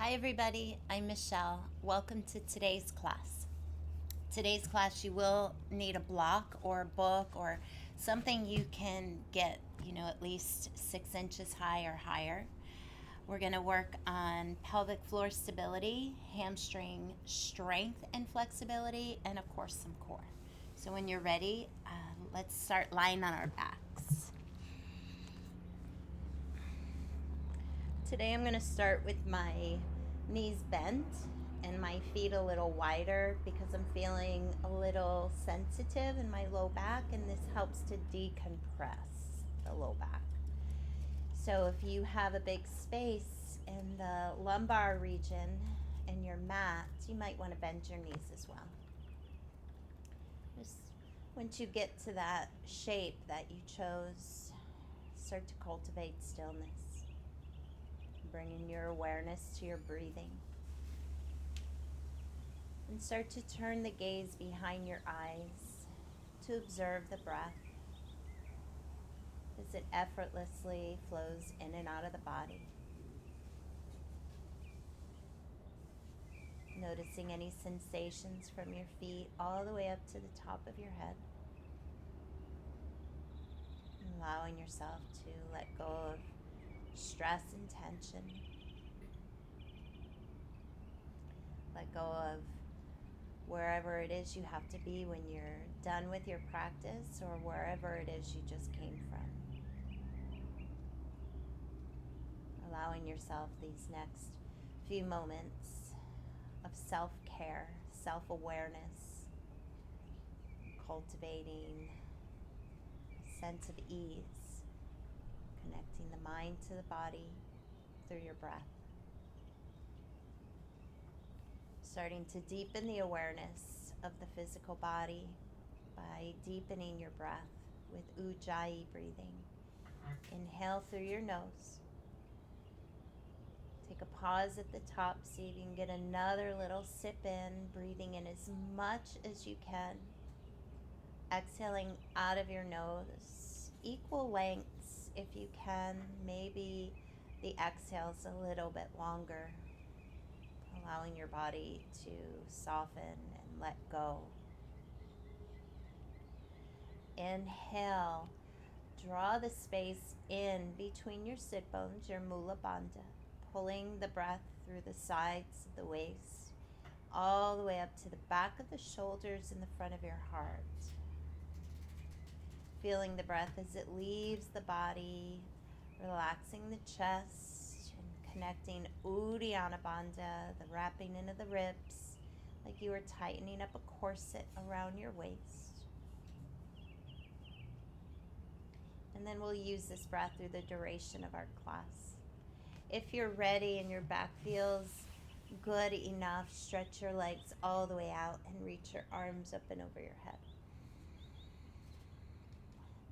Hi everybody, I'm Michelle. Welcome to today's class. Today's class you will need a block or a book or something you can get, at least 6 inches high or higher. We're going to work on pelvic floor stability, hamstring strength and flexibility, and of course some core. So when you're ready, let's start lying on our backs. Today I'm going to start with my knees bent and my feet a little wider because I'm feeling a little sensitive in my low back, and this helps to decompress the low back. So if you have a big space in the lumbar region and your mat, you might want to bend your knees as well. Just once you get to that shape that you chose, start to cultivate stillness, bringing your awareness to your breathing. And start to turn the gaze behind your eyes to observe the breath as it effortlessly flows in and out of the body. Noticing any sensations from your feet all the way up to the top of your head. Allowing yourself to let go of stress and tension. Let go of wherever it is you have to be when you're done with your practice, or wherever it is you just came from. Allowing yourself these next few moments of self-care, self-awareness, cultivating a sense of ease, connecting the mind to the body through your breath. Starting to deepen the awareness of the physical body by deepening your breath with Ujjayi breathing. Inhale through your nose. Take a pause at the top, see if you can get another little sip in, breathing in as much as you can. Exhaling out of your nose, equal lengths if you can. Maybe the exhale's a little bit longer, allowing your body to soften and let go. Inhale, draw the space in between your sit bones, your Mula Bandha, pulling the breath through the sides of the waist, all the way up to the back of the shoulders and the front of your heart. Feeling the breath as it leaves the body, relaxing the chest and connecting Uddiyana Bandha, the wrapping into the ribs, like you were tightening up a corset around your waist. And then we'll use this breath through the duration of our class. If you're ready and your back feels good enough, stretch your legs all the way out and reach your arms up and over your head.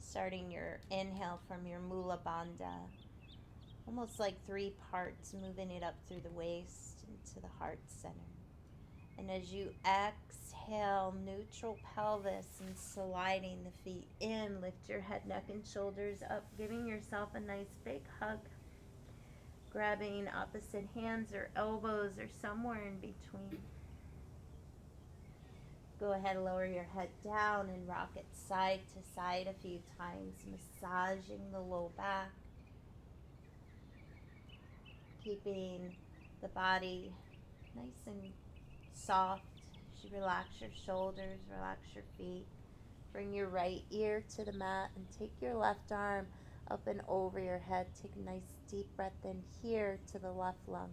Starting your inhale from your Mula Bandha, almost like 3 parts, moving it up through the waist into the heart center. And as you exhale, neutral pelvis and sliding the feet in, lift your head, neck, and shoulders up, giving yourself a nice big hug. Grabbing opposite hands or elbows or somewhere in between. Go ahead, lower your head down and rock it side to side a few times, massaging the low back. Keeping the body nice and soft as you relax your shoulders, relax your feet. Bring your right ear to the mat and take your left arm up and over your head. Take a nice deep breath in here to the left lung.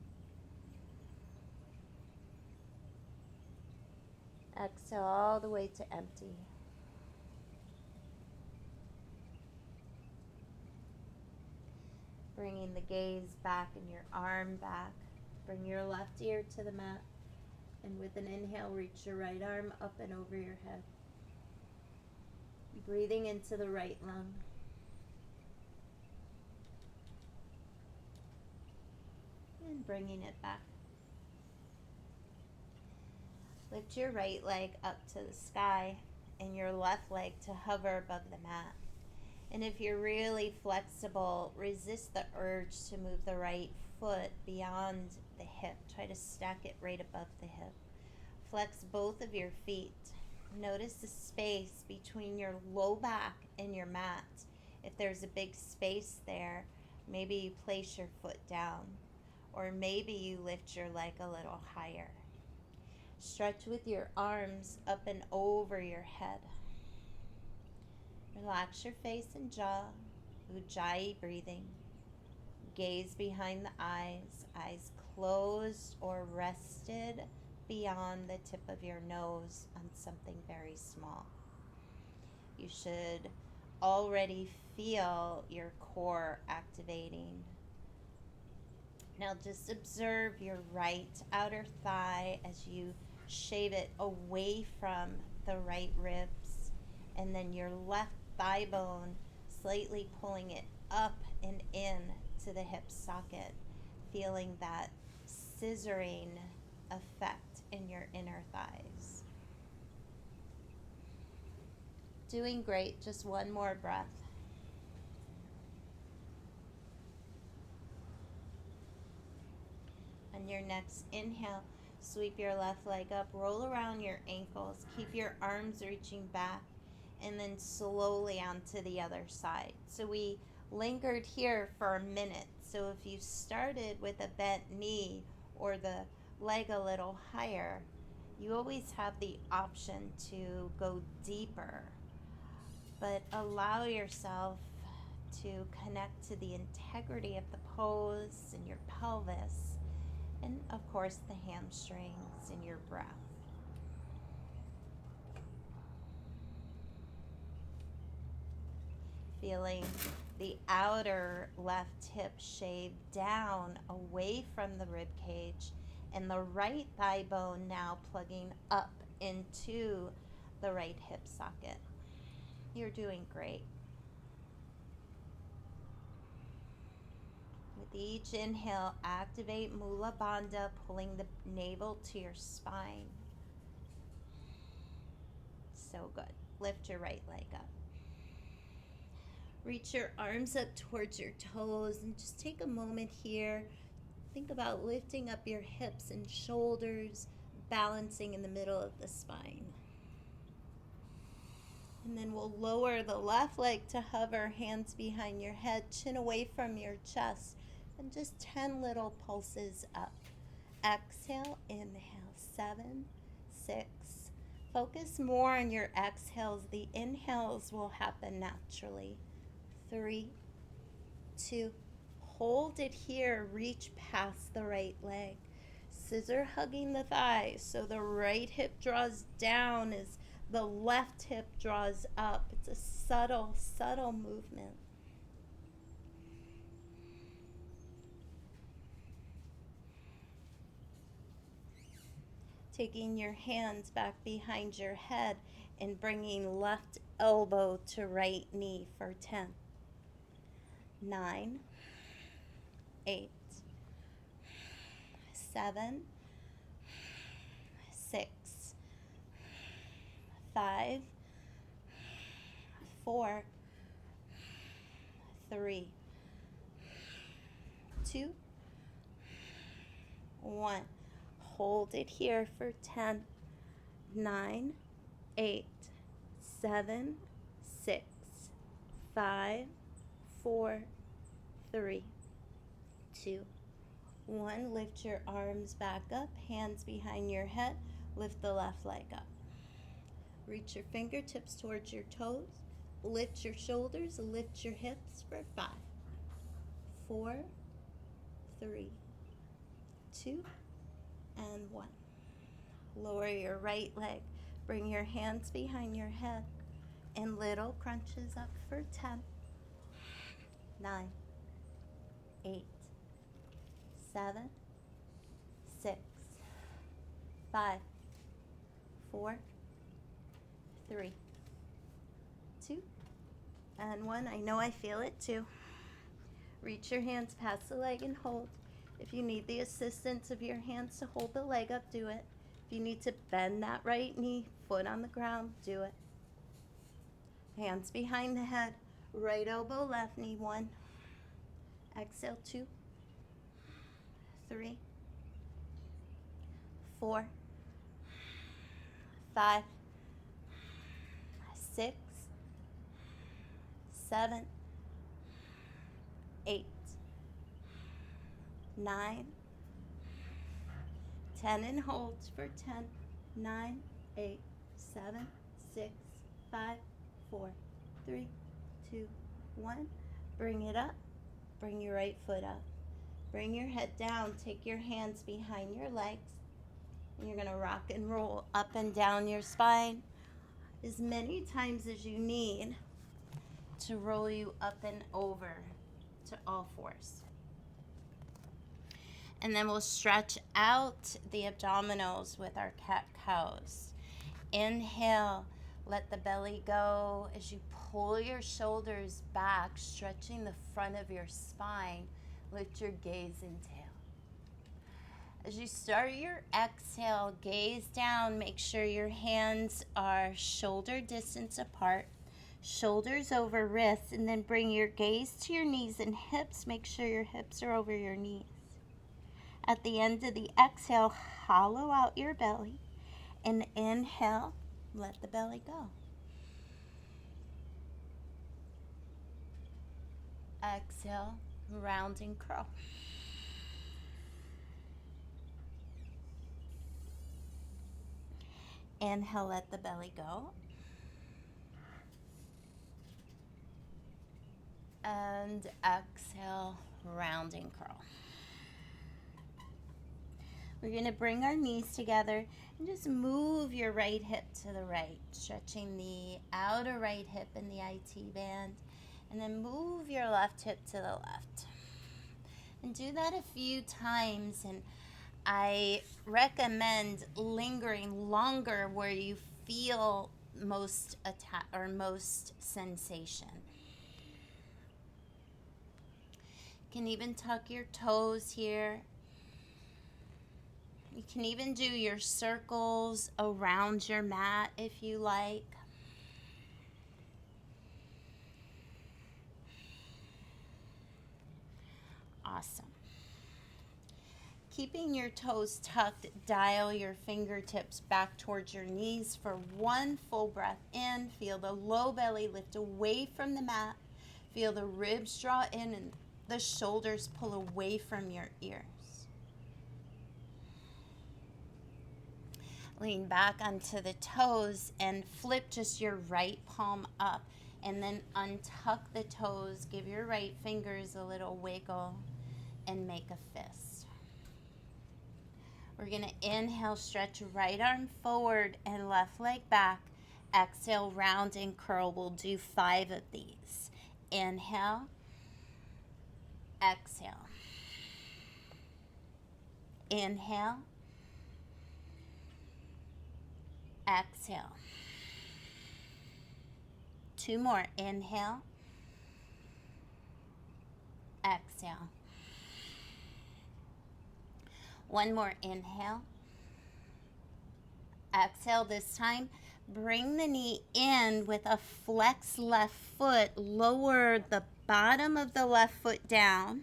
Exhale all the way to empty. Bringing the gaze back and your arm back. Bring your left ear to the mat. And with an inhale, reach your right arm up and over your head. Breathing into the right lung. And bringing it back. Lift your right leg up to the sky and your left leg to hover above the mat. And if you're really flexible, resist the urge to move the right foot beyond the hip. Try to stack it right above the hip. Flex both of your feet. Notice the space between your low back and your mat. If there's a big space there, maybe you place your foot down, or maybe you lift your leg a little higher. Stretch with your arms up and over your head. Relax your face and jaw. Ujjayi breathing. Gaze behind the eyes closed or rested beyond the tip of your nose on something very small. You should already feel your core activating. Now just observe your right outer thigh as you shave it away from the right ribs, and then your left thigh bone slightly pulling it up and in to the hip socket, feeling that scissoring effect in your inner thighs. Doing great. Just one more breath. On your next inhale, sweep your left leg up, roll around your ankles, keep your arms reaching back, and then slowly onto the other side. So we lingered here for a minute. So if you started with a bent knee or the leg a little higher, you always have the option to go deeper. But allow yourself to connect to the integrity of the pose and your pelvis, and of course the hamstrings and your breath. Feeling the outer left hip shave down away from the rib cage, and the right thigh bone now plugging up into the right hip socket. You're doing great. With each inhale, activate Mula Bandha, pulling the navel to your spine. So good. Lift your right leg up. Reach your arms up towards your toes and just take a moment here. Think about lifting up your hips and shoulders, balancing in the middle of the spine. And then we'll lower the left leg to hover, hands behind your head, chin away from your chest, and just 10 little pulses up. Exhale, inhale, 7, 6. Focus more on your exhales. The inhales will happen naturally. 3, 2. Hold it here. Reach past the right leg. Scissor hugging the thighs, so the right hip draws down as the left hip draws up. It's a subtle, subtle movement. Taking your hands back behind your head and bringing left elbow to right knee for 10, 9, 8, 7, 6, 5, 4, 3, 2, 1. Hold it here for 10, 9, 8, 7, 6, 5, 4, 3, 2, 1. Lift your arms back up, hands behind your head. Lift the left leg up. Reach your fingertips towards your toes. Lift your shoulders, lift your hips for 5, 4, 3, 2, and 1. Lower your right leg. Bring your hands behind your head and little crunches up for 10, 9, 8, 7, 6, 5, 4, 3, 2, and 1. I know I feel it too. Reach your hands past the leg and hold. If you need the assistance of your hands to hold the leg up, do it. If you need to bend that right knee, foot on the ground, do it. Hands behind the head, right elbow, left knee, 1. Exhale, 2. 3, 4, 5, 6, 7, 8, 9, 10, and hold for 10, 9, 8, 7, 6, 5, 4, 3, 2, 1. Bring it up. Bring your right foot up. Bring your head down. Take your hands behind your legs. And you're going to rock and roll up and down your spine as many times as you need to roll you up and over to all fours. And then we'll stretch out the abdominals with our cat-cows. Inhale, let the belly go as you pull your shoulders back, stretching the front of your spine. Lift your gaze and tail. As you start your exhale, gaze down. Make sure your hands are shoulder distance apart, shoulders over wrists, and then bring your gaze to your knees and hips. Make sure your hips are over your knees. At the end of the exhale, hollow out your belly, and inhale, let the belly go. Exhale, round and curl. Inhale, let the belly go. And exhale, round and curl. We're going to bring our knees together and just move your right hip to the right, stretching the outer right hip in the IT band, and then move your left hip to the left. And do that a few times, and I recommend lingering longer where you feel most most sensation. You can even tuck your toes here. You can even do your circles around your mat if you like. Awesome. Keeping your toes tucked, dial your fingertips back towards your knees for one full breath in. Feel the low belly lift away from the mat. Feel the ribs draw in and the shoulders pull away from your ears. Lean back onto the toes and flip just your right palm up, and then untuck the toes. Give your right fingers a little wiggle and make a fist. We're going to inhale, stretch right arm forward and left leg back. Exhale, round and curl. We'll do 5 of these. Inhale, exhale. Inhale, exhale. 2 more. Inhale, exhale. 1 more. Inhale, exhale. This time, bring the knee in with a flex left foot. Lower the bottom of the left foot down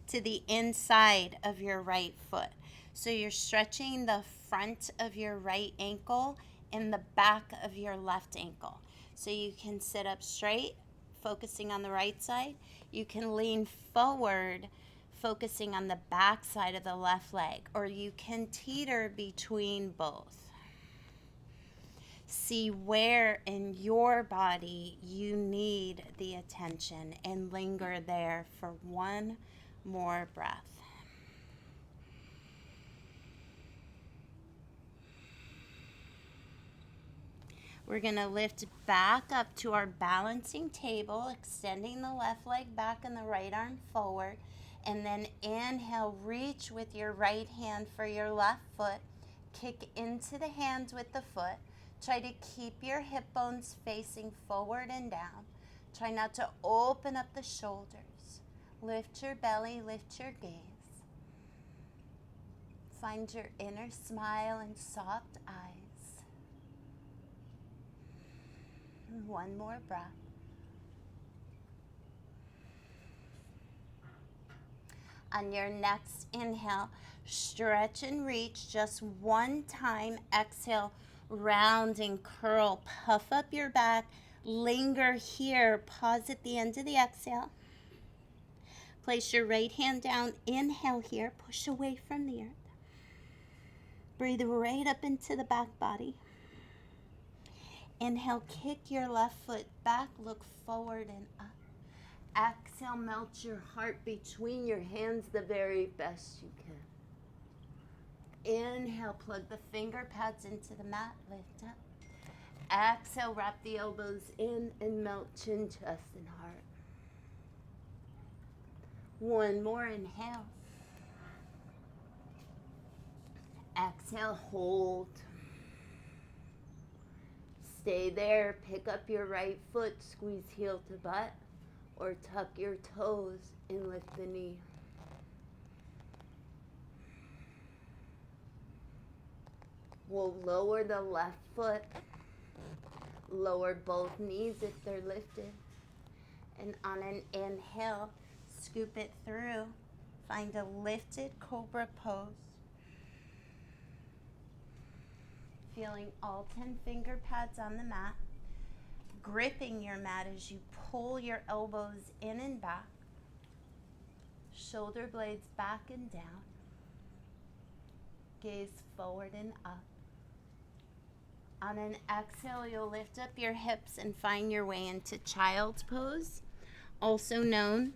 to the inside of your right foot. So you're stretching the front of your right ankle and the back of your left ankle. So you can sit up straight, focusing on the right side. You can lean forward, focusing on the back side of the left leg, or you can teeter between both. See where in your body you need the attention and linger there for 1 more breath. We're going to lift back up to our balancing table, extending the left leg back and the right arm forward. And then inhale, reach with your right hand for your left foot. Kick into the hands with the foot. Try to keep your hip bones facing forward and down. Try not to open up the shoulders. Lift your belly, lift your gaze. Find your inner smile and soft eyes. 1 more breath. On your next inhale, stretch and reach just one time. Exhale, round and curl. Puff up your back. Linger here. Pause at the end of the exhale. Place your right hand down. Inhale here. Push away from the earth. Breathe right up into the back body. Inhale, kick your left foot back. Look forward and up. Exhale, melt your heart between your hands the very best you can. Inhale, plug the finger pads into the mat. Lift up. Exhale, wrap the elbows in and melt chin, chest, and heart. One more inhale. Exhale, hold. Stay there. Pick up your right foot, squeeze heel to butt, or tuck your toes and lift the knee. We'll lower the left foot, lower both knees if they're lifted, and on an inhale, scoop it through. Find a lifted cobra pose. Feeling all 10 finger pads on the mat, gripping your mat as you pull your elbows in and back, shoulder blades back and down, gaze forward and up. On an exhale, you'll lift up your hips and find your way into child's pose, also known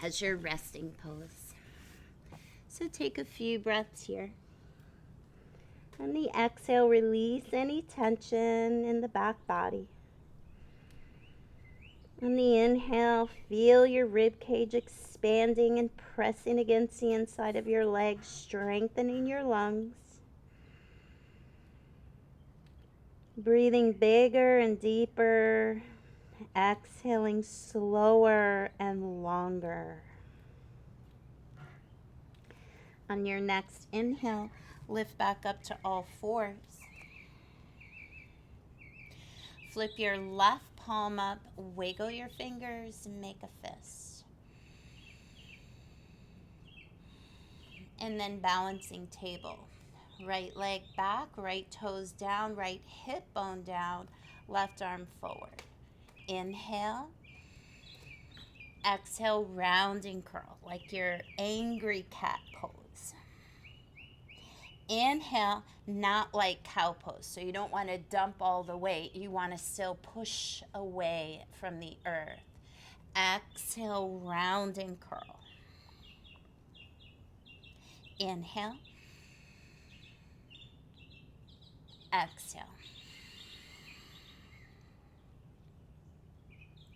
as your resting pose. So take a few breaths here. On the exhale, release any tension in the back body. On the inhale, feel your rib cage expanding and pressing against the inside of your legs, strengthening your lungs. Breathing bigger and deeper, exhaling slower and longer. On your next inhale, lift back up to all fours. Flip your left palm up, wiggle your fingers, and make a fist. And then balancing table. Right leg back, right toes down, right hip bone down, left arm forward. Inhale. Exhale, round and curl, like your angry cat pose. Inhale, not like cow pose. So you don't want to dump all the weight. You want to still push away from the earth. Exhale, round and curl. Inhale. Exhale.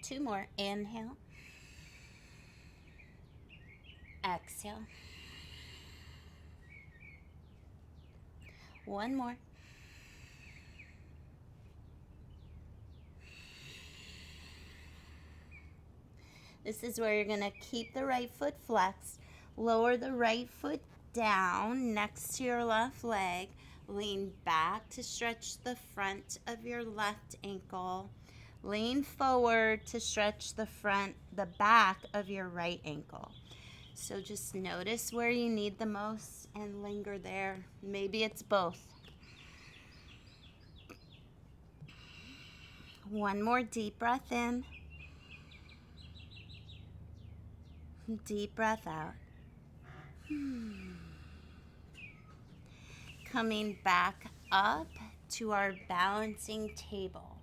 Two more. Inhale. Exhale. One more. This is where you're going to keep the right foot flexed. Lower the right foot down next to your left leg. Lean back to stretch the front of your left ankle. Lean forward to stretch the back of your right ankle. So just notice where you need the most and linger there. Maybe it's both. One more deep breath in. Deep breath out. Coming back up to our balancing table.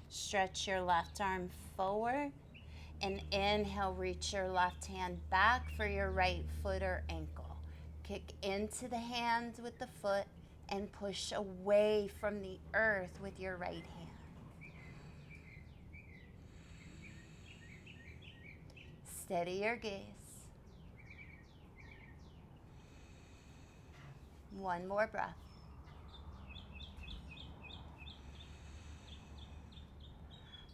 Stretch your left arm forward and inhale, reach your left hand back for your right foot or ankle. Kick into the hand with the foot and push away from the earth with your right hand. Steady your gaze. One more breath.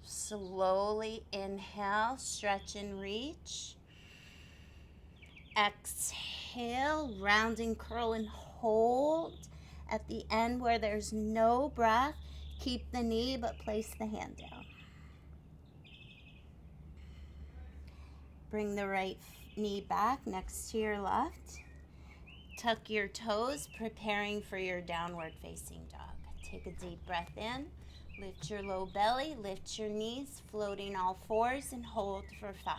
Slowly inhale, stretch and reach. Exhale, round and curl and hold. At the end where there's no breath, keep the knee but place the hand down. Bring the right knee back next to your left. Tuck your toes, preparing for your downward facing dog. Take a deep breath in. Lift your low belly, lift your knees, floating all fours, and hold for 5.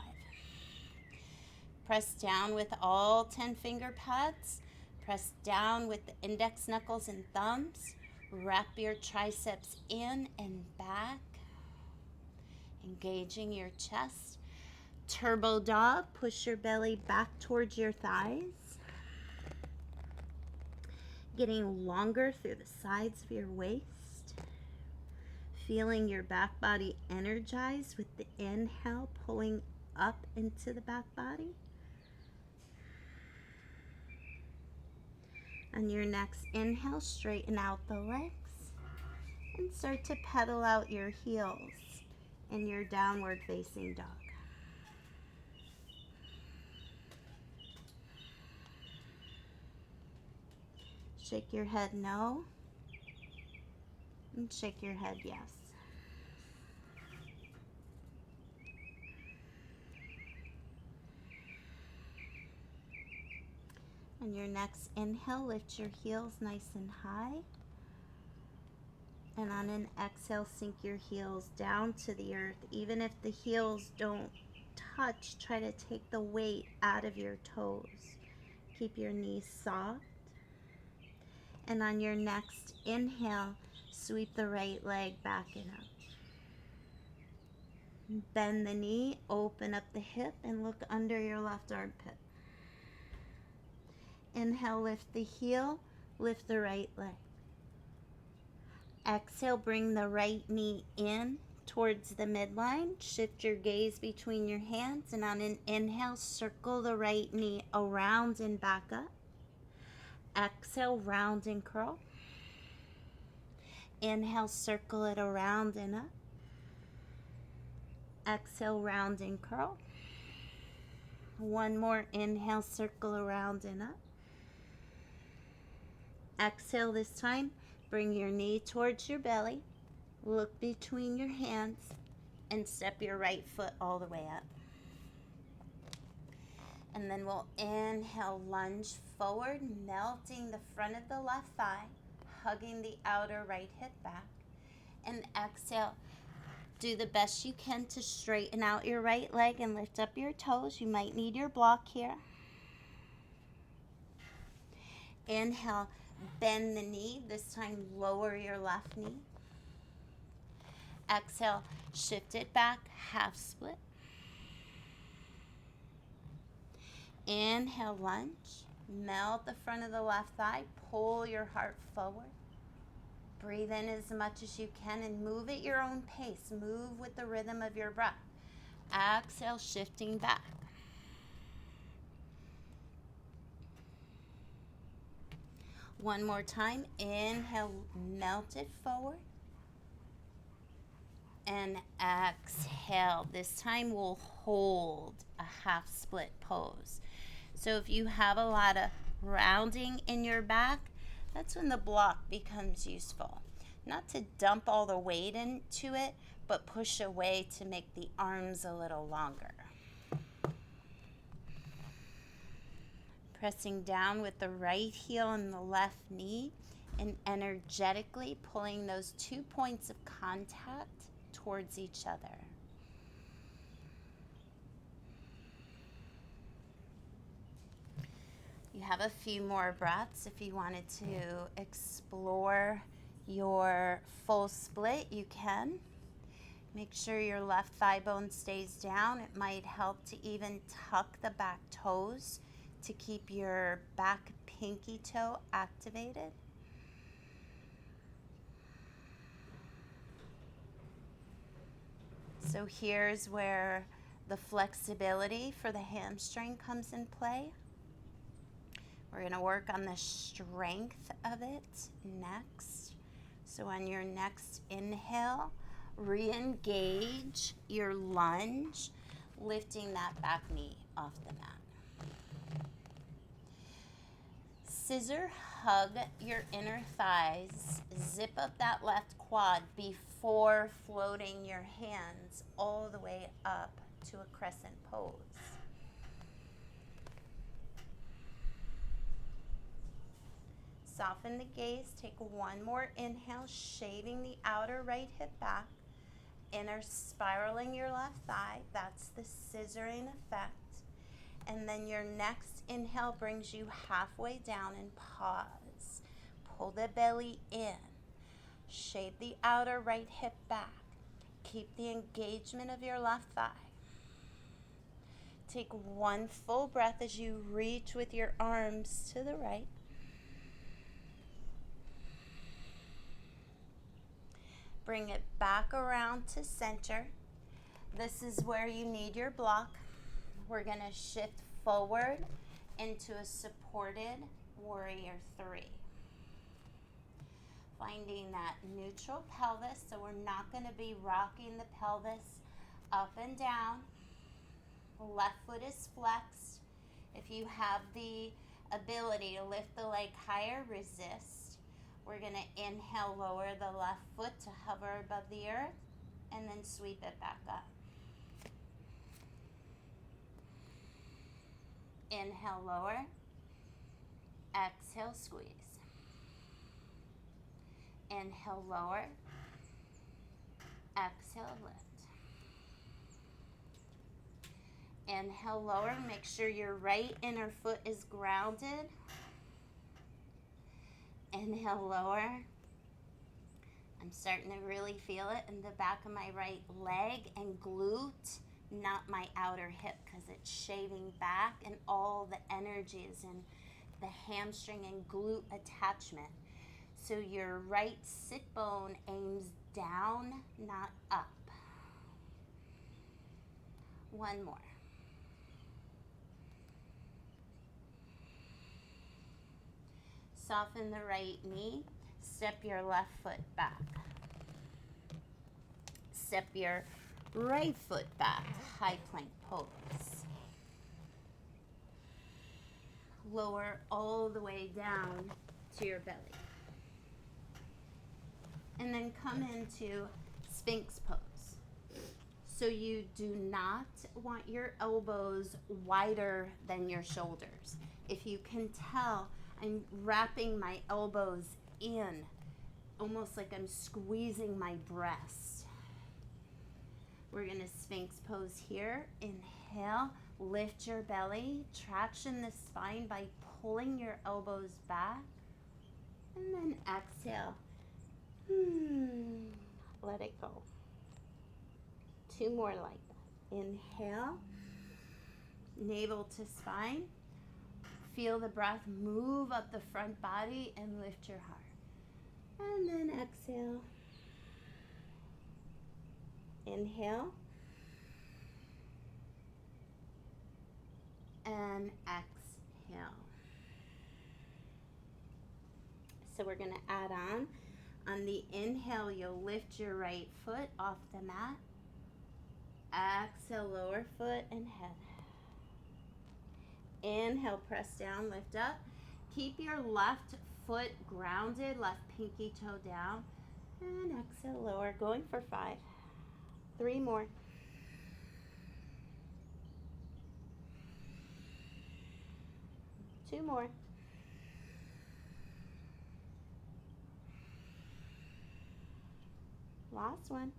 Press down with all 10 finger pads. Press down with the index knuckles and thumbs. Wrap your triceps in and back, engaging your chest. Turbo dog, push your belly back towards your thighs. Getting longer through the sides of your waist. Feeling your back body energize with the inhale, pulling up into the back body. On your next inhale, straighten out the legs and start to pedal out your heels in your downward facing dog. Shake your head no, and shake your head yes. On your next inhale, lift your heels nice and high. And on an exhale, sink your heels down to the earth. Even if the heels don't touch, try to take the weight out of your toes. Keep your knees soft. And on your next inhale, sweep the right leg back and up. Bend the knee, open up the hip, and look under your left armpit. Inhale, lift the heel, lift the right leg. Exhale, bring the right knee in towards the midline. Shift your gaze between your hands, and on an inhale, circle the right knee around and back up. Exhale, round and curl. Inhale, circle it around and up. Exhale, round and curl. One more inhale, circle around and up. Exhale this time, bring your knee towards your belly, look between your hands, and step your right foot all the way up. And then we'll inhale, lunge forward, melting the front of the left thigh, hugging the outer right hip back. And exhale, do the best you can to straighten out your right leg and lift up your toes. You might need your block here. Inhale, bend the knee. This time, lower your left knee. Exhale, shift it back, half split. Inhale, lunge. Melt the front of the left thigh. Pull your heart forward. Breathe in as much as you can and move at your own pace. Move with the rhythm of your breath. Exhale, shifting back. One more time. Inhale, melt it forward. And exhale. This time we'll hold a half split pose. So if you have a lot of rounding in your back, that's when the block becomes useful. Not to dump all the weight into it, but push away to make the arms a little longer. Pressing down with the right heel and the left knee and energetically pulling those 2 points of contact towards each other. You have a few more breaths. If you wanted to explore your full split, you can. Make sure your left thigh bone stays down. It might help to even tuck the back toes to keep your back pinky toe activated. So here's where the flexibility for the hamstring comes in play. We're going to work on the strength of it next. So on your next inhale, re-engage your lunge, lifting that back knee off the mat. Scissor hug your inner thighs, zip up that left quad before floating your hands all the way up to a crescent pose. Soften the gaze. Take one more inhale, shaving the outer right hip back. Inner spiraling your left thigh. That's the scissoring effect. And then your next inhale brings you halfway down and pause. Pull the belly in. Shave the outer right hip back. Keep the engagement of your left thigh. Take one full breath as you reach with your arms to the right. Bring it back around to center. This is where you need your block. We're going to shift forward into a supported warrior 3. Finding that neutral pelvis, so we're not going to be rocking the pelvis up and down. Left foot is flexed. If you have the ability to lift the leg higher, resist. We're going to inhale, lower the left foot to hover above the earth, and then sweep it back up. Inhale, lower. Exhale, squeeze. Inhale, lower. Exhale, lift. Inhale, lower. Make sure your right inner foot is grounded. Inhale, lower. I'm starting to really feel it in the back of my right leg and glute, not my outer hip, because it's shaving back and all the energy is in the hamstring and glute attachment. So your right sit bone aims down, not up. One more. Soften the right knee. Step your left foot back. Step your right foot back. High plank pose. Lower all the way down to your belly. And then come into Sphinx pose. So you do not want your elbows wider than your shoulders. If you can tell, I'm wrapping my elbows in, almost like I'm squeezing my breast. We're going to Sphinx pose here. Inhale, lift your belly, traction the spine by pulling your elbows back. And then exhale. Let it go. 2 more like that. Inhale, navel to spine. Feel the breath move up the front body and lift your heart. And then exhale. Inhale. And exhale. So we're going to add on. On the inhale, you'll lift your right foot off the mat. Exhale, lower foot and head. Inhale, press down, lift up. Keep your left foot grounded, left pinky toe down. And exhale, lower, going for 5. 3 more. Two more. Last one.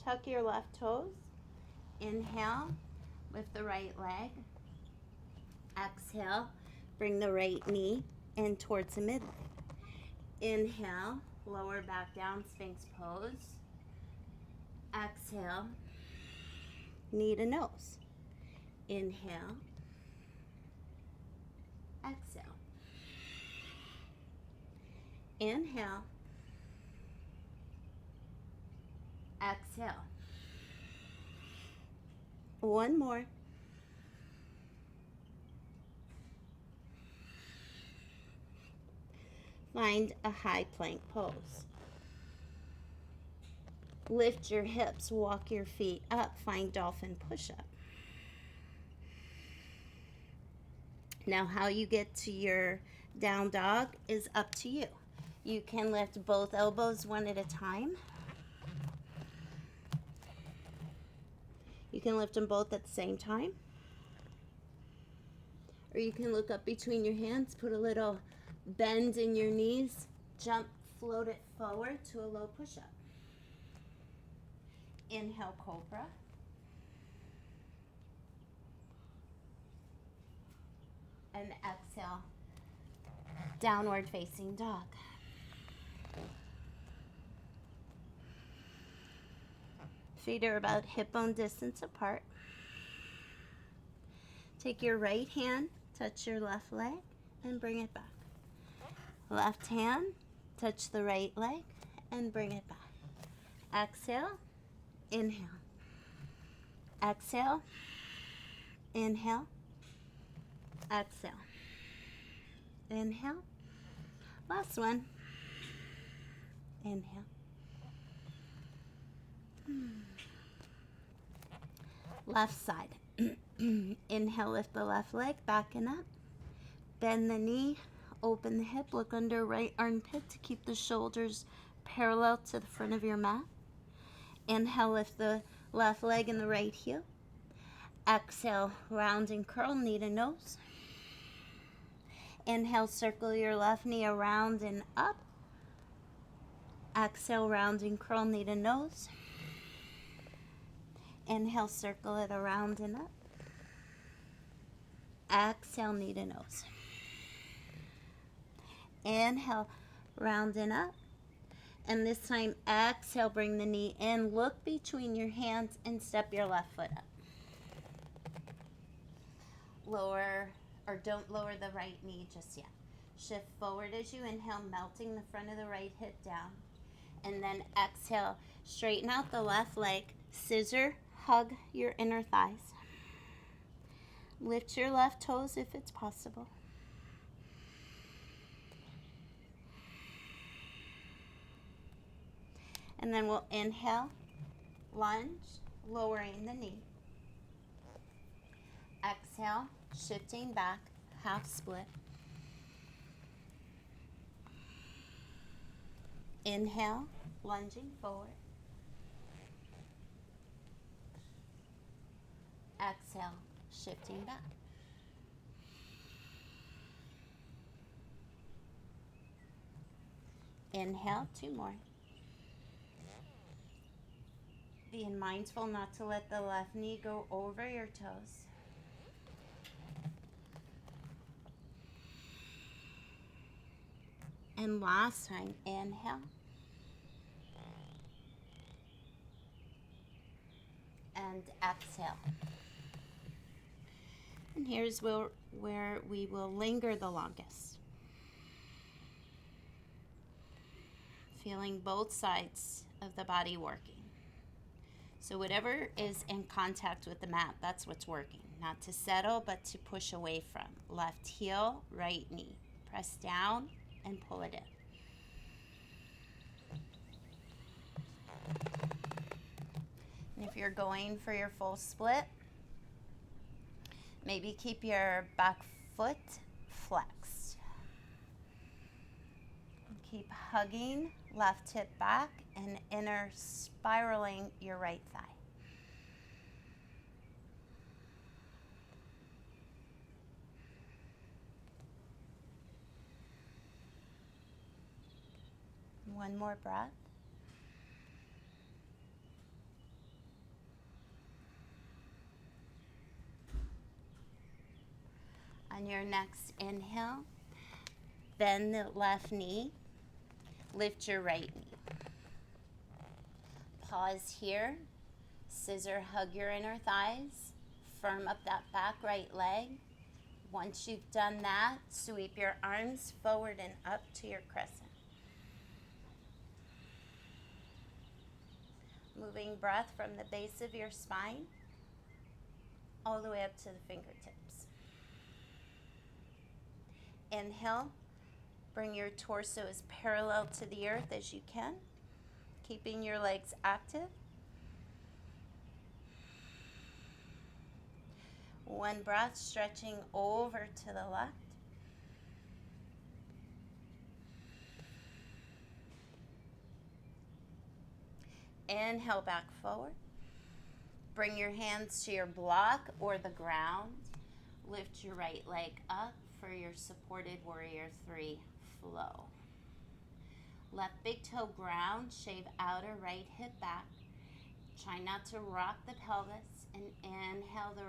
Tuck your left toes. Inhale, lift the right leg. Exhale, bring the right knee in towards the midline. Inhale, lower back down, Sphinx pose. Exhale, knee to nose. Inhale, exhale. Inhale, exhale. One more. Find a high plank pose. Lift your hips, walk your feet up, find dolphin push-up. Now how you get to your down dog is up to you. You can lift both elbows one at a time. You can lift them both at the same time. Or you can look up between your hands, put a little bend in your knees, jump, float it forward to a low push-up. Inhale, cobra. And exhale, downward facing dog. Feet are about hip bone distance apart. Take your right hand, touch your left leg, and bring it back. Left hand, touch the right leg, and bring it back. Exhale, inhale. Exhale, inhale. Exhale, inhale. Last one. Inhale. Left side. Inhale, lift the left leg back and up. Bend the knee, open the hip, look under right armpit to keep the shoulders parallel to the front of your mat. Inhale, lift the left leg and the right heel. Exhale, round and curl, knee to nose. Inhale, circle your left knee around and up. Exhale, round and curl, knee to nose. Inhale, circle it around and up. Exhale, knee to nose. Inhale, round and up. And this time, exhale, bring the knee in. Look between your hands and step your left foot up. Lower, or don't lower the right knee just yet. Shift forward as you inhale, melting the front of the right hip down. And then exhale, straighten out the left leg. Scissor, hug your inner thighs. Lift your left toes if it's possible. And then we'll inhale, lunge, lowering the knee. Exhale, shifting back, half split. Inhale, lunging forward. Exhale, shifting back. Inhale, 2 more. Being mindful not to let the left knee go over your toes. And last time, inhale. And exhale. And here's where we will linger the longest. Feeling both sides of the body working. So whatever is in contact with the mat, that's what's working. Not to settle, but to push away from. Left heel, right knee. Press down and pull it in. And if you're going for your full split, maybe keep your back foot flexed. Keep hugging left hip back and inner spiraling your right thigh. One more breath. On your next inhale, bend the left knee, lift your right knee. Pause here, scissor hug your inner thighs, firm up that back right leg. Once you've done that, sweep your arms forward and up to your crescent. Moving breath from the base of your spine all the way up to the fingertips. Inhale, bring your torso as parallel to the earth as you can, keeping your legs active. One breath, stretching over to the left. Inhale back forward. Bring your hands to your block or the ground. Lift your right leg up for your supported warrior 3 flow. Left big toe ground, shave outer right hip back. Try not to rock the pelvis, and inhale, the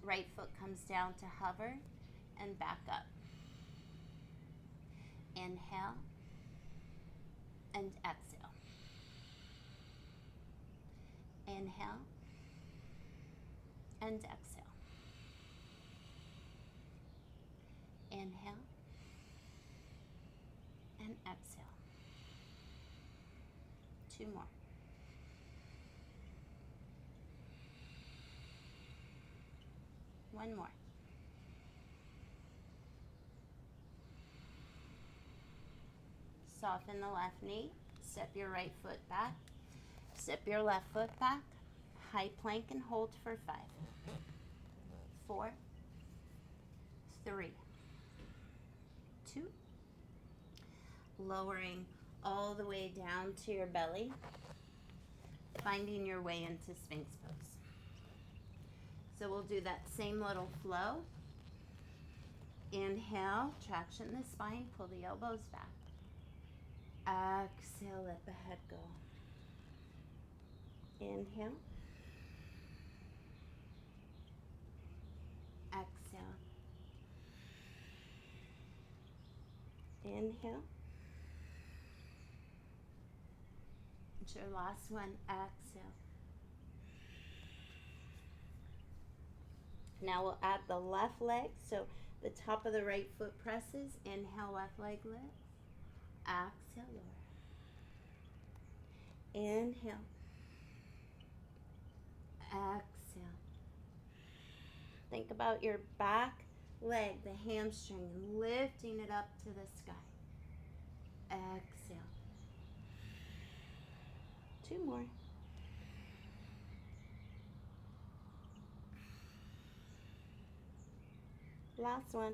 right foot comes down to hover and back up. Inhale and exhale. Inhale and exhale. Inhale and exhale. 2 more. One more. Soften the left knee. Step your right foot back. Step your left foot back. High plank and hold for 5, 4, 3, 2. Lowering all the way down to your belly. Finding your way into Sphinx pose. So we'll do that same little flow. Inhale, traction the spine, pull the elbows back. Exhale, let the head go. Inhale. Exhale. Inhale. It's your last one. Exhale. Now we'll add the left leg. So the top of the right foot presses. Inhale, left leg lifts. Exhale, lower. Inhale. Exhale. Think about your back leg, the hamstring, and lifting it up to the sky. Exhale. 2 more. Last one.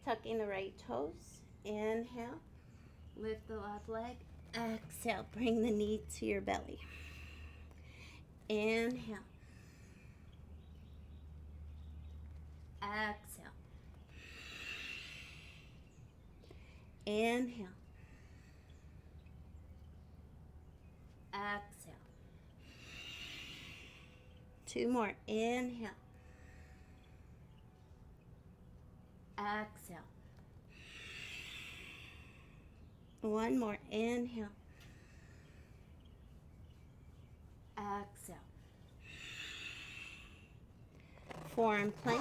Tucking the right toes. Inhale. Lift the left leg. Exhale. Bring the knee to your belly. Inhale. Exhale. Inhale. Exhale. 2 more. Inhale. Exhale. 1 more. Inhale. Exhale. Forearm plank.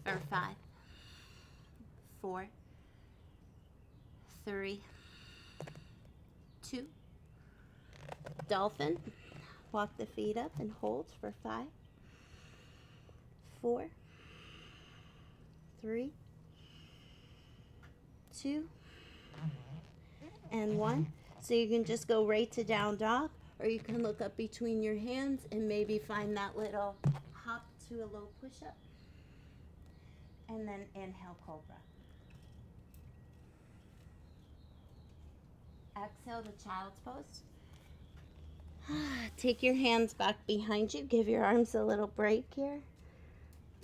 For 5, 4, 3, 2. Dolphin. Walk the feet up and hold for 5, 4, 3, 2, and 1. So you can just go right to down dog, or you can look up between your hands and maybe find that little hop to a low push-up. And then inhale, cobra. Exhale to child's pose. Take your hands back behind you. Give your arms a little break here.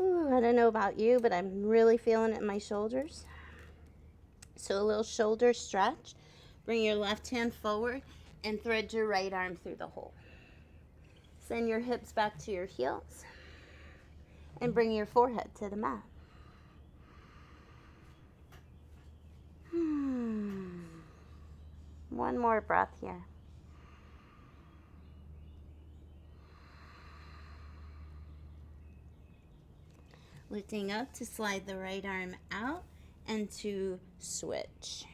Ooh, I don't know about you, but I'm really feeling it in my shoulders. So a little shoulder stretch. Bring your left hand forward and thread your right arm through the hole. Send your hips back to your heels and bring your forehead to the mat. One more breath here. Lifting up to slide the right arm out and to switch.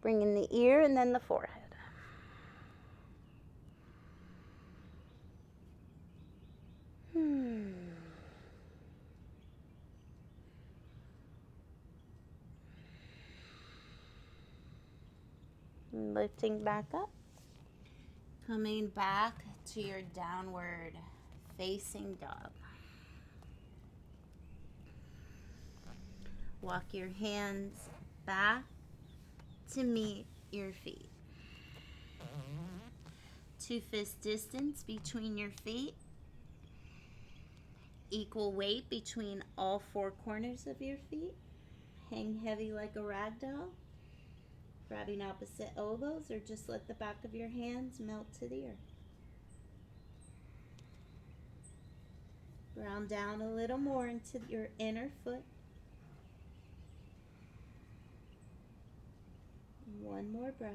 Bring in the ear and then the forehead. Lifting back up. Coming back to your downward facing dog. Walk your hands back to meet your feet. 2 fist distance between your feet. Equal weight between all 4 corners of your feet. Hang heavy like a rag doll. Grabbing opposite elbows, or just let the back of your hands melt to the earth. Ground down a little more into your inner foot. One more breath.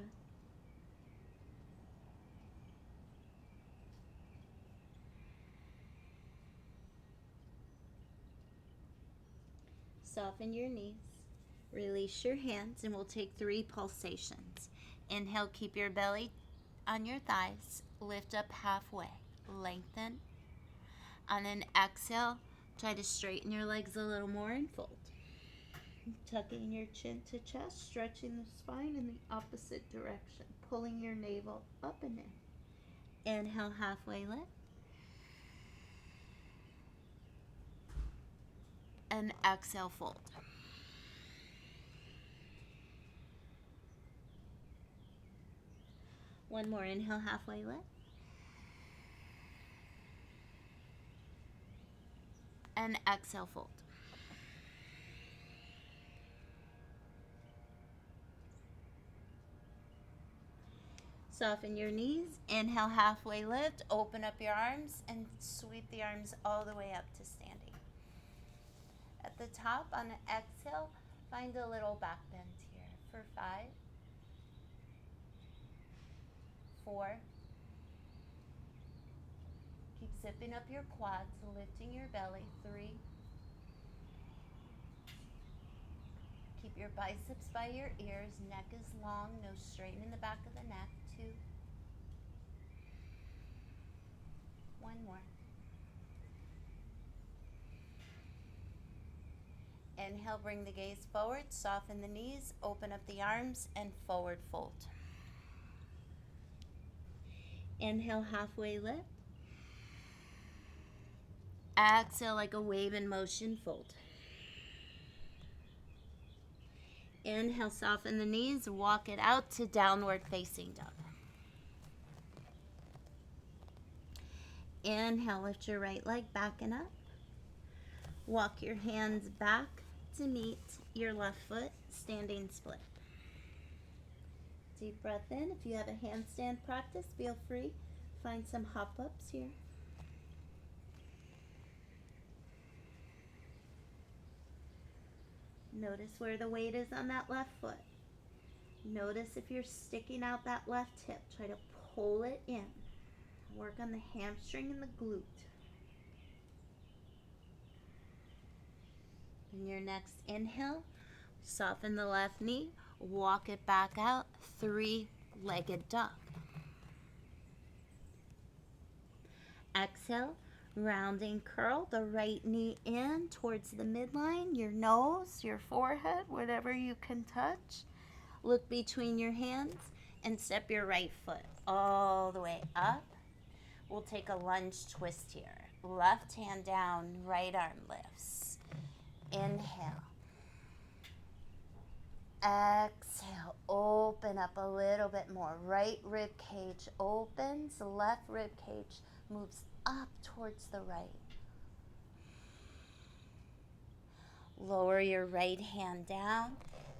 Soften your knees. Release your hands, and we'll take 3 pulsations. Inhale, keep your belly on your thighs. Lift up halfway. Lengthen. On an exhale, try to straighten your legs a little more and fold. Tucking your chin to chest, stretching the spine in the opposite direction. Pulling your navel up and in. Inhale, halfway lift. And exhale, fold. One more. Inhale, halfway lift. And exhale, fold. Soften your knees. Inhale, halfway lift. Open up your arms and sweep the arms all the way up to standing. At the top, on an exhale, find a little back bend here for 5, 4. Keep zipping up your quads, lifting your belly. 3. Keep your biceps by your ears. Neck is long, no strain in the back of the neck. 2. 1 more. Inhale, bring the gaze forward, soften the knees, open up the arms, and forward fold. Inhale, halfway lift. Exhale, like a wave in motion, fold. Inhale, soften the knees, walk it out to downward facing dog. Inhale, lift your right leg back and up. Walk your hands back to meet your left foot, standing split. Deep breath in. If you have a handstand practice, feel free. Find some hop-ups here. Notice where the weight is on that left foot. Notice if you're sticking out that left hip. Try to pull it in. Work on the hamstring and the glute. In your next inhale, soften the left knee, walk it back out, 3-legged dog. Exhale, rounding curl, the right knee in towards the midline, your nose, your forehead, whatever you can touch. Look between your hands and step your right foot all the way up. We'll take a lunge twist here. Left hand down, right arm lifts. Inhale. Exhale, open up a little bit more. Right rib cage opens, left rib cage moves up towards the right. Lower your right hand down.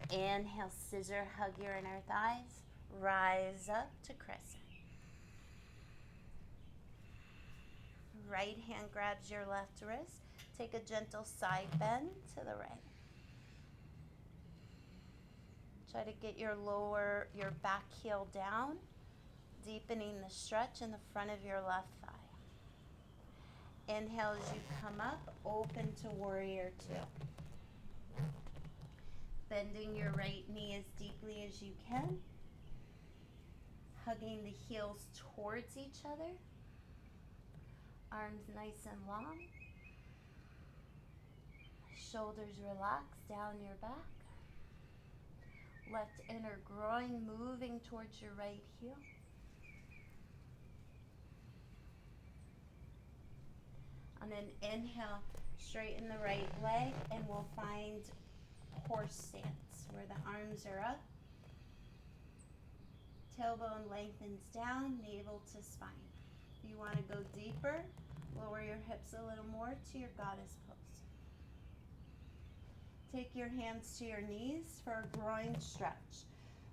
Inhale, scissor hug your inner thighs. Rise up to crescent. Right hand grabs your left wrist. Take a gentle side bend to the right. Try to get your back heel down, deepening the stretch in the front of your left thigh. Inhale as you come up, open to warrior 2. Bending your right knee as deeply as you can. Hugging the heels towards each other. Arms nice and long. Shoulders relaxed down your back. Left inner groin moving towards your right heel. On an inhale, straighten the right leg and we'll find horse stance. where the arms are up. Tailbone lengthens down, navel to spine. If you want to go deeper, lower your hips a little more to your goddess pose. Take your hands to your knees for a groin stretch.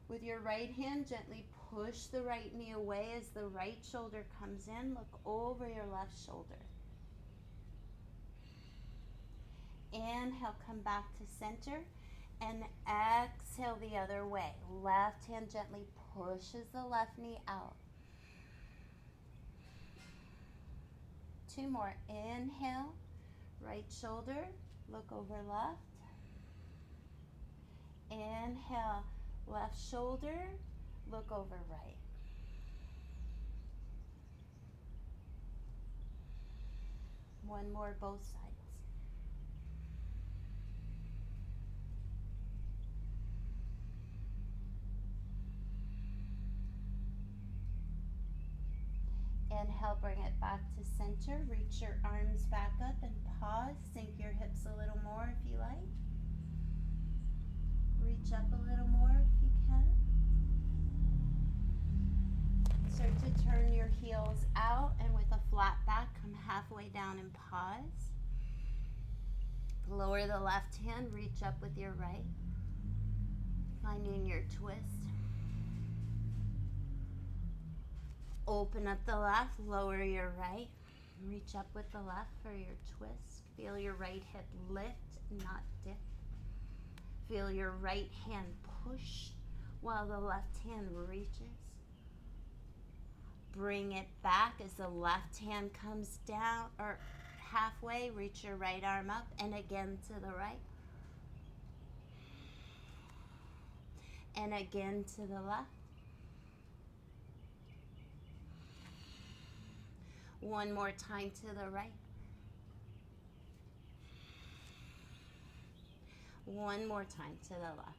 With your right hand, gently push the right knee away as the right shoulder comes in. Look over your left shoulder. Inhale, come back to center, and exhale the other way. Left hand gently pushes the left knee out. 2 more. Inhale, right shoulder, look over left. Inhale, left shoulder, look over right. One more, both sides. Inhale, bring it back to center. Reach your arms back up and pause. Sink your hips a little more if you like. Reach up a little more if you can. Start to turn your heels out, and with a flat back, come halfway down and pause. Lower the left hand, reach up with your right. Finding your twist. Open up the left, lower your right. Reach up with the left for your twist. Feel your right hip lift, not dip. Feel your right hand push while the left hand reaches. Bring it back as the left hand comes down, or halfway, reach your right arm up, and again to the right. And again to the left. One more time to the right. One more time to the left.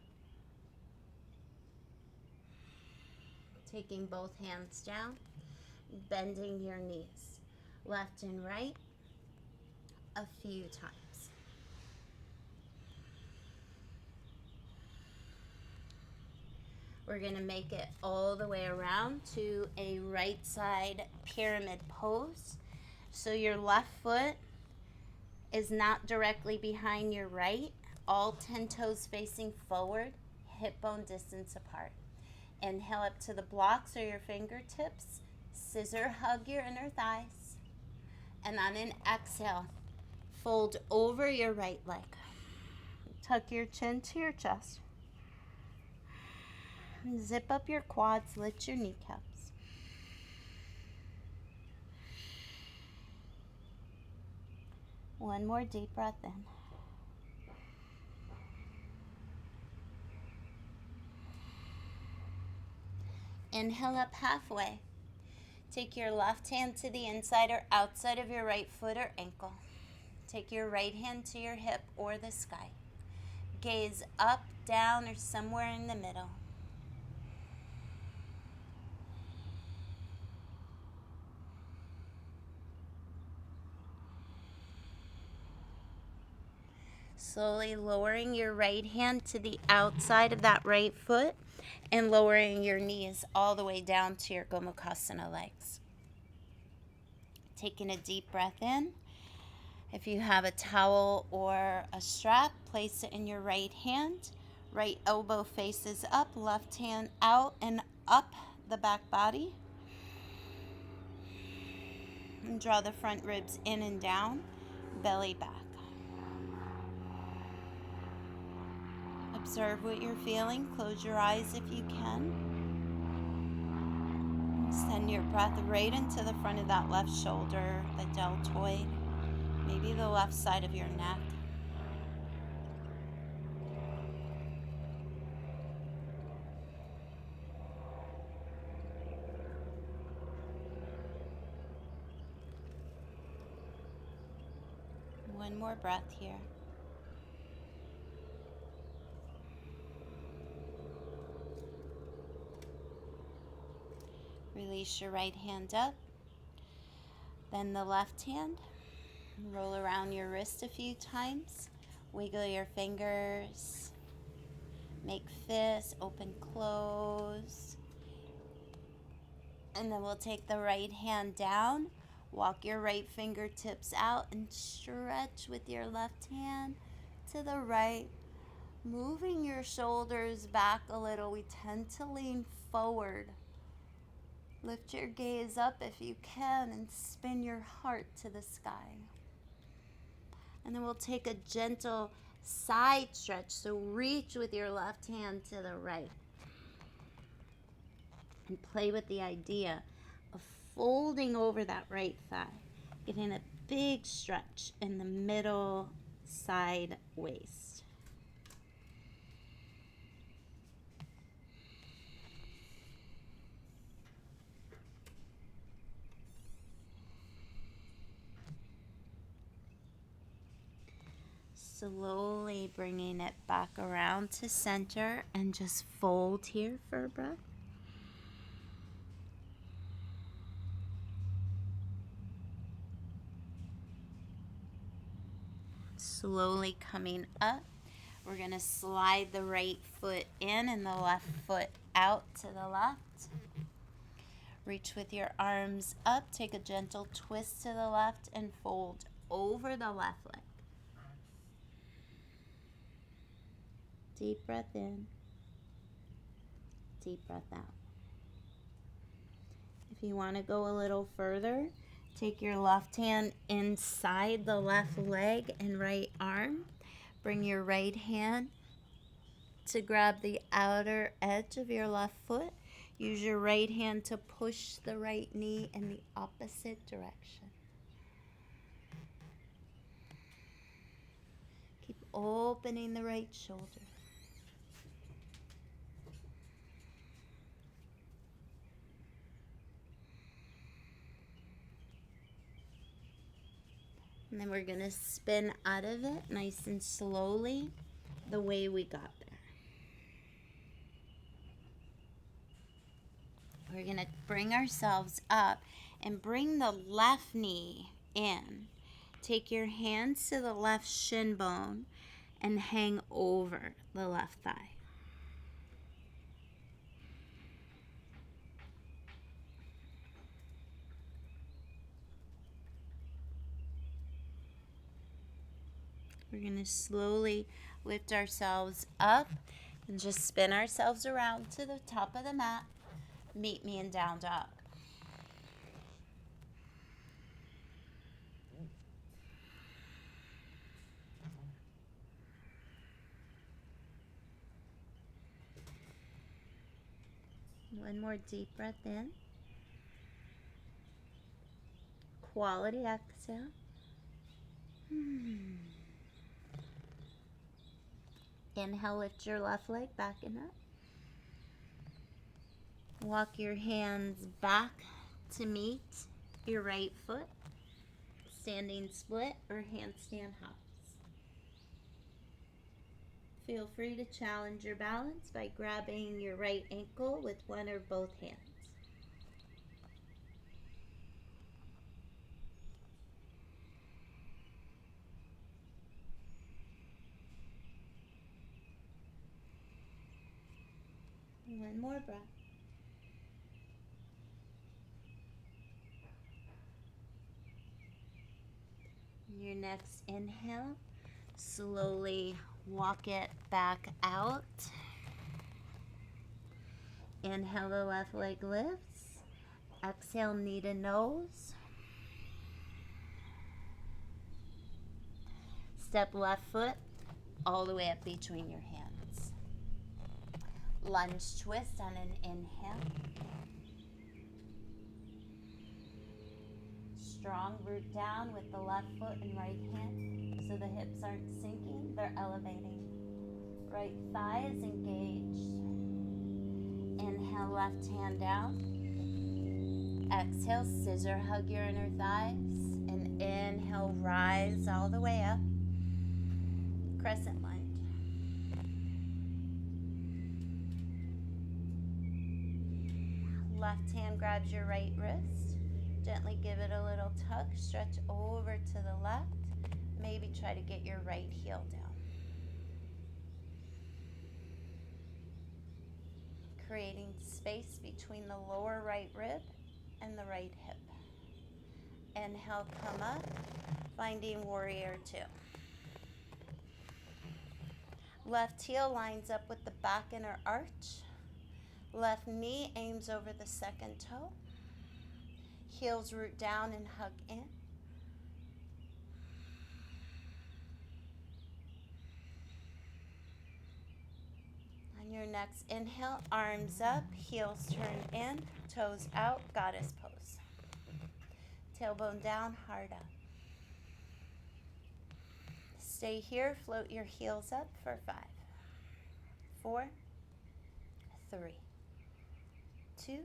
Taking both hands down, bending your knees, left and right, a few times. We're going to make it all the way around to a right side pyramid pose. So your left foot is not directly behind your right. All 10 toes facing forward, hip bone distance apart. Inhale up to the blocks or your fingertips. Scissor hug your inner thighs. And on an exhale, fold over your right leg. Tuck your chin to your chest. Zip up your quads, lift your kneecaps. One more deep breath in. Inhale up halfway. Take your left hand to the inside or outside of your right foot or ankle. Take your right hand to your hip or the sky. Gaze up, down, or somewhere in the middle. Slowly lowering your right hand to the outside of that right foot and lowering your knees all the way down to your Gomukhasana legs. Taking a deep breath in. If you have a towel or a strap, place it in your right hand. Right elbow faces up, left hand out and up the back body. And draw the front ribs in and down, belly back. Observe what you're feeling. Close your eyes if you can. Send your breath right into the front of that left shoulder, the deltoid, maybe the left side of your neck. One more breath here. Release your right hand up, then the left hand. Roll around your wrist a few times. Wiggle your fingers. Make fists, open, close. And then we'll take the right hand down. Walk your right fingertips out and stretch with your left hand to the right. Moving your shoulders back a little. We tend to lean forward. Lift your gaze up if you can and spin your heart to the sky. And then we'll take a gentle side stretch. So reach with your left hand to the right. And play with the idea of folding over that right thigh. Getting a big stretch in the middle side waist. Slowly bringing it back around to center and just fold here for a breath. Slowly coming up. We're going to slide the right foot in and the left foot out to the left. Reach with your arms up. Take a gentle twist to the left and fold over the left leg. Deep breath in. Deep breath out. If you want to go a little further, take your left hand inside the left leg and right arm. Bring your right hand to grab the outer edge of your left foot. Use your right hand to push the right knee in the opposite direction. Keep opening the right shoulder. And then we're going to spin out of it nice and slowly the way we got there. We're going to bring ourselves up and bring the left knee in. Take your hands to the left shin bone and hang over the left thigh. We're going to slowly lift ourselves up and just spin ourselves around to the top of the mat. Meet me in down dog. One more deep breath in. Quality exhale. Inhale, lift your left leg back and up. Walk your hands back to meet your right foot. Standing split or handstand hops. Feel free to challenge your balance by grabbing your right ankle with one or both hands. One more breath. Your next inhale, slowly walk it back out. Inhale, the left leg lifts. Exhale, knee to nose. Step left foot all the way up between your hands. Lunge twist on an inhale. Strong root down with the left foot and right hand so the hips aren't sinking, they're elevating. Right thigh is engaged. Inhale, left hand down. Exhale, scissor hug your inner thighs. And inhale, rise all the way up. Crescent lunge. Left hand grabs your right wrist. Gently give it a little tug. Stretch over to the left. Maybe try to get your right heel down. creating space between the lower right rib and the right hip. Inhale, come up, finding warrior two. Left heel lines up with the back inner arch. Left knee aims over the second toe. Heels root down and hug in. On your next inhale, arms up, heels turn in, toes out, goddess pose. Tailbone down, heart up. Stay here, float your heels up for 5, 4, 3, 2,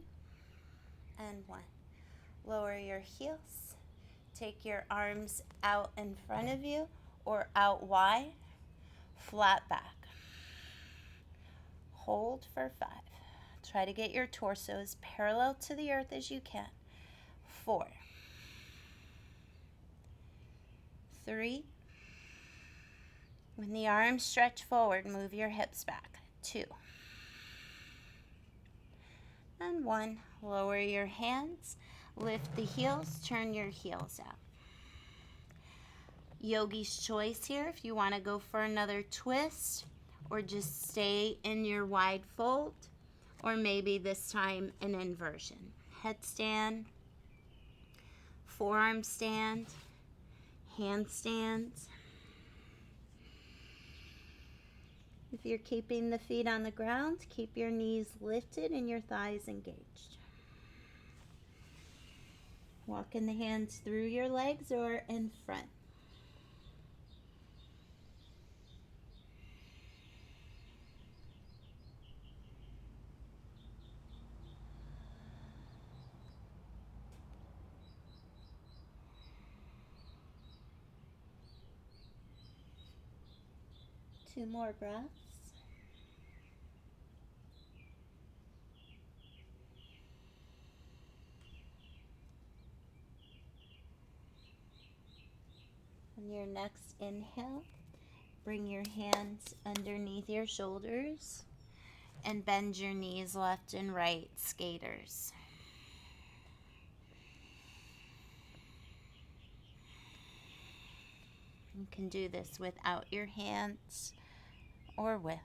and 1. Lower your heels. Take your arms out in front of you or out wide, flat back. Hold for 5. Try to get your torso as parallel to the earth as you can. 4, 3. When the arms stretch forward, move your hips back. 2. And 1. Lower your hands. Lift the heels. Turn your heels out. Yogi's choice here if you want to go for another twist or just stay in your wide fold, or maybe this time an inversion. Headstand, forearm stand, handstands. If you're keeping the feet on the ground, keep your knees lifted and your thighs engaged. Walking the hands through your legs or in front. Two more breaths. On your next inhale, bring your hands underneath your shoulders and bend your knees left and right, skaters. You can do this without your hands or with.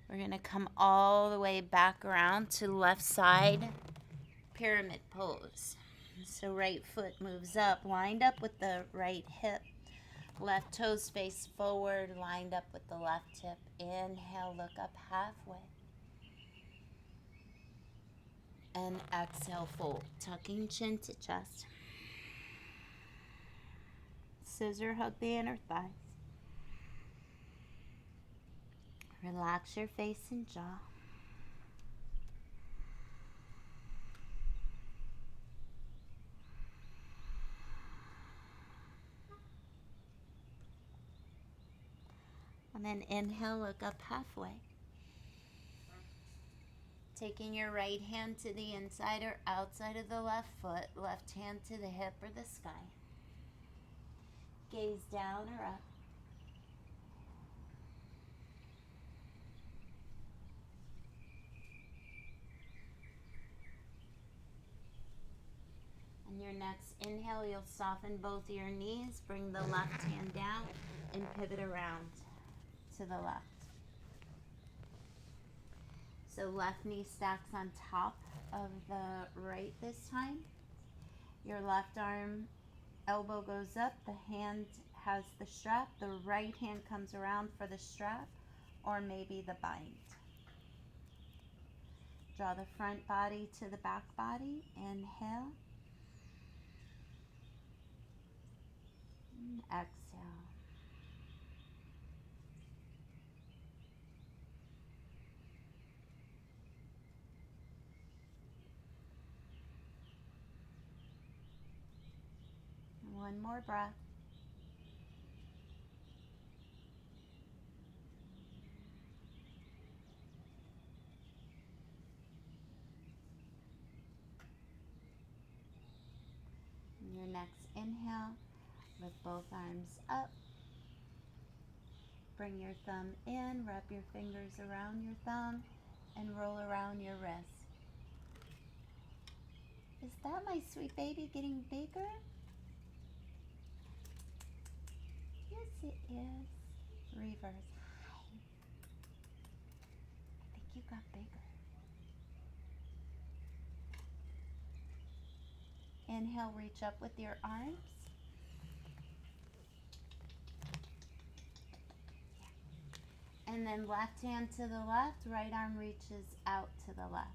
We're going to come all the way back around to left side pyramid pose. So right foot moves up, lined up with the right hip. Left toes face forward, lined up with the left hip. Inhale, look up halfway. And exhale, fold, tucking chin to chest. Scissor hug the inner thighs. Relax your face and jaw. And then inhale, look up halfway. Taking your right hand to the inside or outside of the left foot, left hand to the hip or the sky. Gaze down or up. On your next inhale, you'll soften both your knees, bring the left hand down, and pivot around to the left. So left knee stacks on top of the right this time. Your left arm, elbow goes up, the hand has the strap, the right hand comes around for the strap, or maybe the bind. Draw the front body to the back body, inhale, and exhale. One more breath. And your next inhale, lift both arms up. Bring your thumb in, wrap your fingers around your thumb, and roll around your wrist. Is that my sweet baby getting bigger? Yes, it is. Reverse. Hi. I think you got bigger. Inhale, reach up with your arms. And then left hand to the left, right arm reaches out to the left.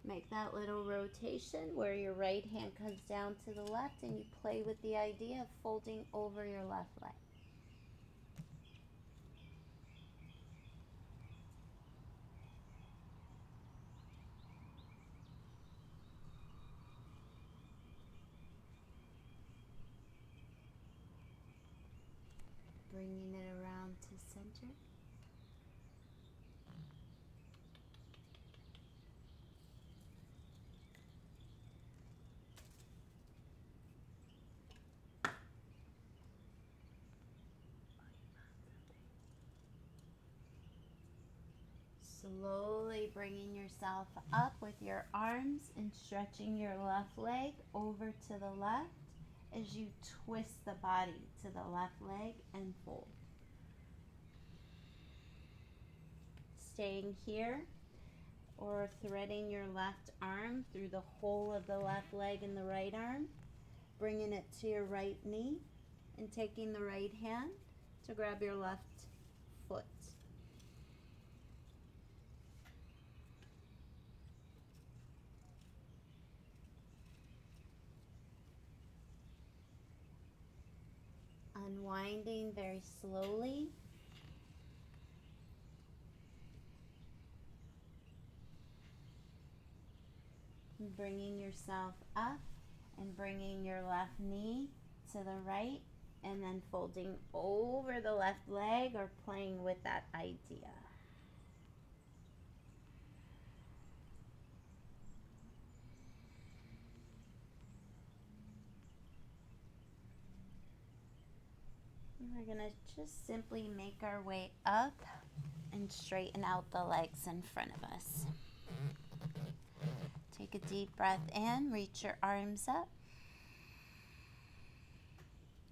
Make that little rotation where your right hand comes down to the left and you play with the idea of folding over your left leg. Bringing it around to center. Slowly bringing yourself up with your arms and stretching your left leg over to the left as you twist the body to the left leg and fold. Staying here or threading your left arm through the whole of the left leg and the right arm, bringing it to your right knee and taking the right hand to grab your left foot. Unwinding very slowly. Bringing yourself up and bringing your left knee to the right and then folding over the left leg or playing with that idea. We're going to just simply make our way up and straighten out the legs in front of us. Take a deep breath in, reach your arms up.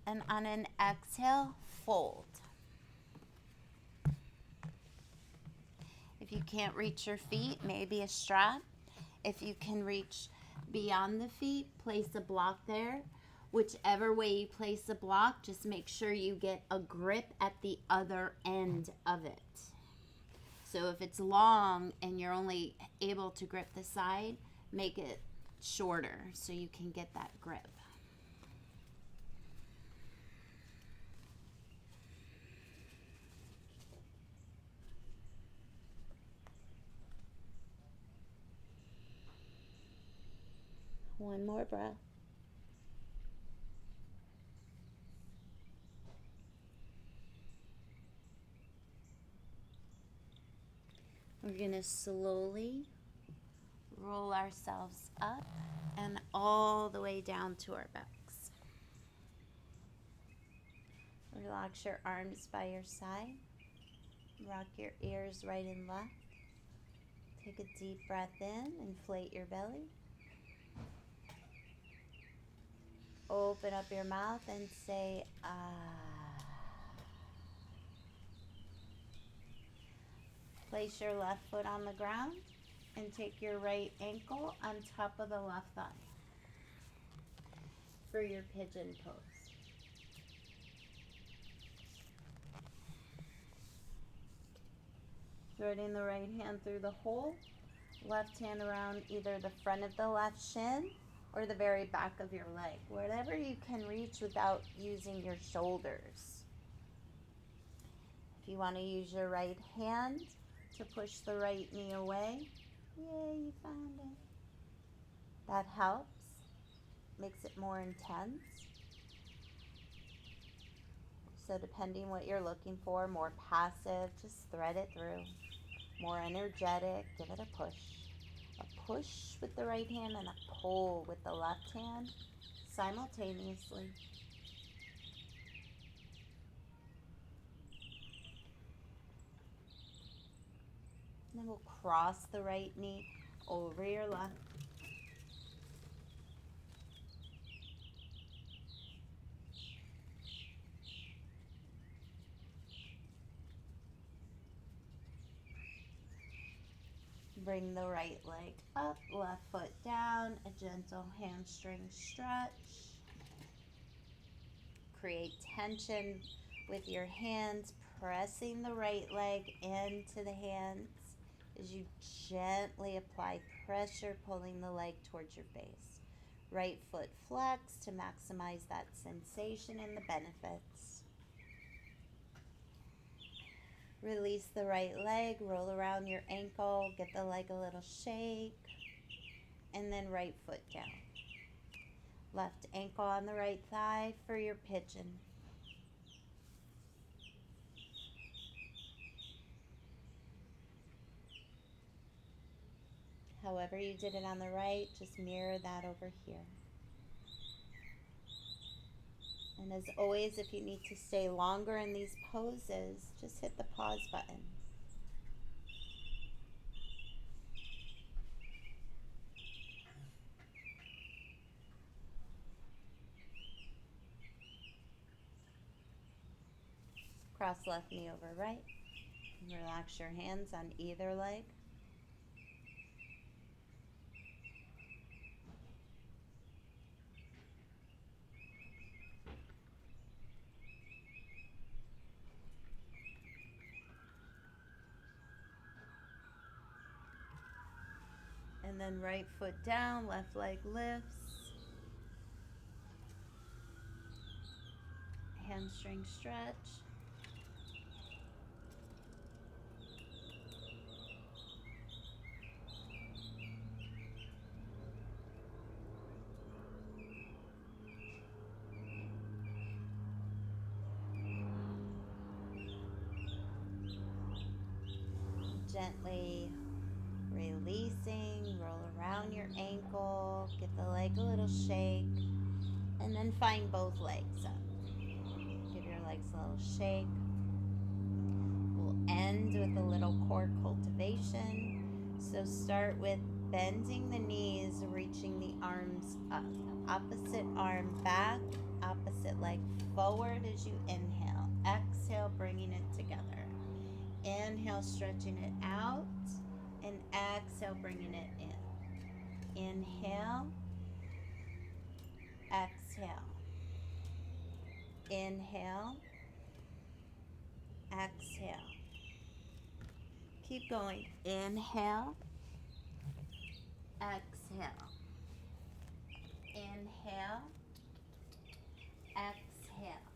And on an exhale, fold. If you can't reach your feet, maybe a strap. If you can reach beyond the feet, place a block there. Whichever way you place the block, just make sure you get a grip at the other end of it. So if it's long and you're only able to grip the side, make it shorter so you can get that grip. One more breath. We're going to slowly roll ourselves up and all the way down to our backs. Relax your arms by your side. Rock your ears right and left. Take a deep breath in, inflate your belly. Open up your mouth and say, ah. Place your left foot on the ground and take your right ankle on top of the left thigh for your pigeon pose. Threading the right hand through the hole, left hand around either the front of the left shin or the very back of your leg, whatever you can reach without using your shoulders. If you want to use your right hand to push the right knee away, yay, you found it. That helps, makes it more intense. So depending what you're looking for, more passive, just thread it through. More energetic, give it a push. A push with the right hand and a pull with the left hand simultaneously. And then we'll cross the right knee over your left. Bring the right leg up, left foot down, a gentle hamstring stretch. Create tension with your hands, pressing the right leg into the hands as you gently apply pressure, pulling the leg towards your face. Right foot flex to maximize that sensation and the benefits. Release the right leg, roll around your ankle, give the leg a little shake, and then right foot down. Left ankle on the right thigh for your pigeon. However you did it on the right, just mirror that over here. And as always, if you need to stay longer in these poses, just hit the pause button. Cross left knee over right. Relax your hands on either leg. And then right foot down, left leg lifts. Hamstring stretch. Gently releasing, roll around your ankle, give the leg a little shake, and then find both legs up. Give your legs a little shake. We'll end with a little core cultivation. So start with bending the knees, reaching the arms up. Opposite arm back, opposite leg forward as you inhale. Exhale, bringing it together. Inhale, stretching it out, and exhale, bringing it in. Inhale, exhale. Inhale, exhale. Keep going. Inhale, exhale. Inhale, exhale.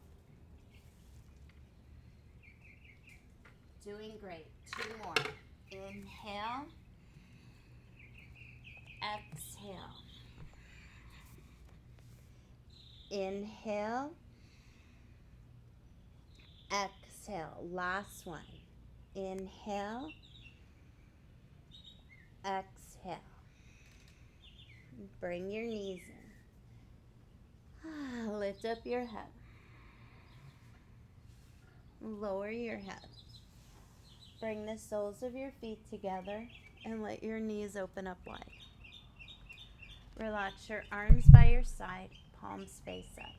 Doing great. 2 more. Inhale, exhale. Inhale, exhale. Last one. Inhale, exhale. Bring your knees in. Lift up your head. Lower your head. Bring the soles of your feet together and let your knees open up wide. Relax your arms by your side, palms face up.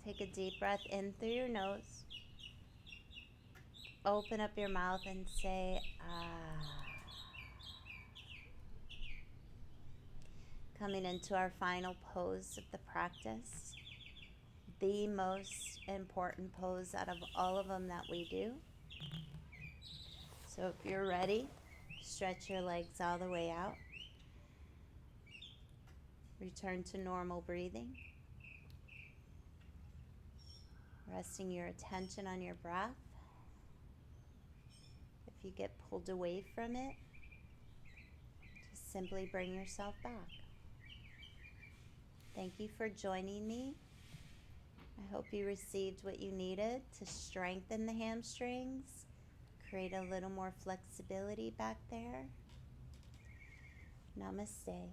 Take a deep breath in through your nose. Open up your mouth and say, ah. Coming into our final pose of the practice, the most important pose out of all of them that we do. So if you're ready, stretch your legs all the way out. Return to normal breathing. Resting your attention on your breath. If you get pulled away from it, just simply bring yourself back. Thank you for joining me. I hope you received what you needed to strengthen the hamstrings, create a little more flexibility back there. Namaste.